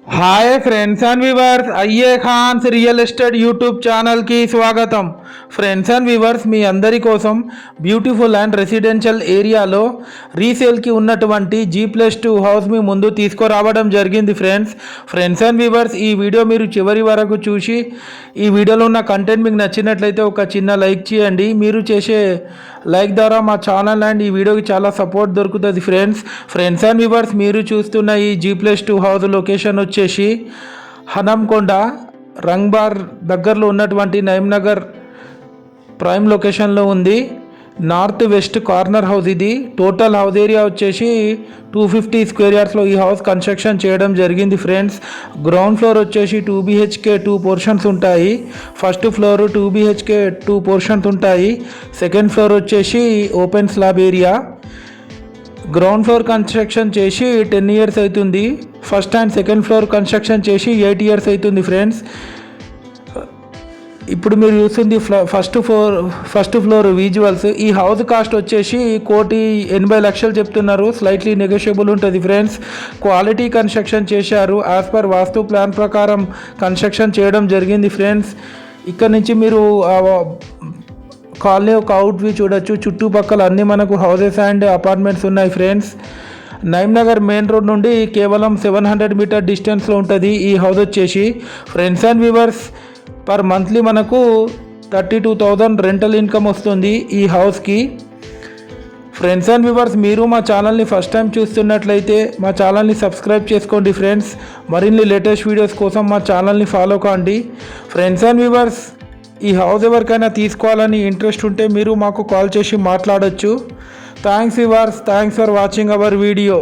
Hi friends and viewers, అయ్యే ఖాన్స్ real estate YouTube ఛానల్కి స్వాగతం. ఫ్రెండ్స్ అండ్ వ్యూవర్స్, మీ అందరి కోసం బ్యూటిఫుల్ అండ్ రెసిడెన్షియల్ ఏరియాలో రీసేల్కి ఉన్నటువంటి G+2 హౌస్ మీ ముందు తీసుకురావడం జరిగింది. ఫ్రెండ్స్ అండ్ వ్యూవర్స్, ఈ వీడియో మీరు చివరి వరకు చూసి ఈ వీడియోలో ఉన్న కంటెంట్ మీకు నచ్చినట్లయితే ఒక చిన్న లైక్ చేయండి. మీరు చేసే లైక్ ద్వారా మా ఛానల్ అండ్ ఈ వీడియోకి చాలా సపోర్ట్ దొరుకుతుంది. ఫ్రెండ్స్ అండ్ వ్యూవర్స్, మీరు చూస్తున్న ఈ G+2 హౌస్ లొకేషన్ వచ్చేసి హనంకొండ రంగ్బార్ దగ్గరలో ఉన్నటువంటి నయీంనగర్ ప్రైమ్ లొకేషన్లో ఉంది. నార్త్ వెస్ట్ కార్నర్ హౌస్ ఇది. టోటల్ హౌస్ ఏరియా వచ్చేసి 250 స్క్వేర్ యార్డ్స్లో ఈ హౌస్ కన్స్ట్రక్షన్ చేయడం జరిగింది. ఫ్రెండ్స్, గ్రౌండ్ ఫ్లోర్ వచ్చేసి 2 BHK 2 పోర్షన్స్ ఉంటాయి. ఫస్ట్ ఫ్లోర్ 2 BHK 2 పోర్షన్స్ ఉంటాయి. సెకండ్ ఫ్లోర్ వచ్చేసి open slab area. Ground floor construction చేసి 10 ఇయర్స్ అవుతుంది. First and second floor construction చేసి 8 ఇయర్స్ అవుతుంది. ఫ్రెండ్స్, ఇప్పుడు మీరు చూస్తుంది ఫస్ట్ ఫ్లోర్ విజువల్స్. ఈ హౌస్ కాస్ట్ వచ్చేసి 1,80,00,000 చెప్తున్నారు. స్లైట్లీ నెగోషియబుల్ ఉంటుంది. ఫ్రెండ్స్, క్వాలిటీ కన్స్ట్రక్షన్ చేశారు. యాజ్ పర్ వాస్తు ప్లాన్ ప్రకారం కన్స్ట్రక్షన్ చేయడం జరిగింది. ఫ్రెండ్స్, ఇక్కడ నుంచి మీరు కాలనీ ఒక అవుట్ వ్యూ చూడొచ్చు. చుట్టుపక్కల అన్నీ మనకు హౌసెస్ అండ్ అపార్ట్మెంట్స్ ఉన్నాయి. ఫ్రెండ్స్, నయీంనగర్ మెయిన్ రోడ్ నుండి కేవలం 700 మీటర్ డిస్టెన్స్లో ఉంటుంది ఈ హౌస్ వచ్చేసి. Friends and viewers, per monthly మనకు 32,000 రెంటల్ ఇన్కమ్ వస్తుంది ఈ హౌస్కి. ఫ్రెండ్స్ అండ్ వ్యూవర్స్, మీరు మా ఛానల్ని ఫస్ట్ టైం చూస్తున్నట్లయితే మా ఛానల్ని సబ్స్క్రైబ్ చేసుకోండి. ఫ్రెండ్స్, మరిన్ని లేటెస్ట్ వీడియోస్ కోసం మా ఛానల్ని ఫాలో కాండి. ఫ్రెండ్స్ అండ్ వ్యూవర్స్, ఈ హౌస్ ఎవరికైనా తీసుకోవాలని ఇంట్రెస్ట్ ఉంటే మీరు మాకు కాల్ చేసి మాట్లాడొచ్చు. Thanks viewers, thanks for watching our video.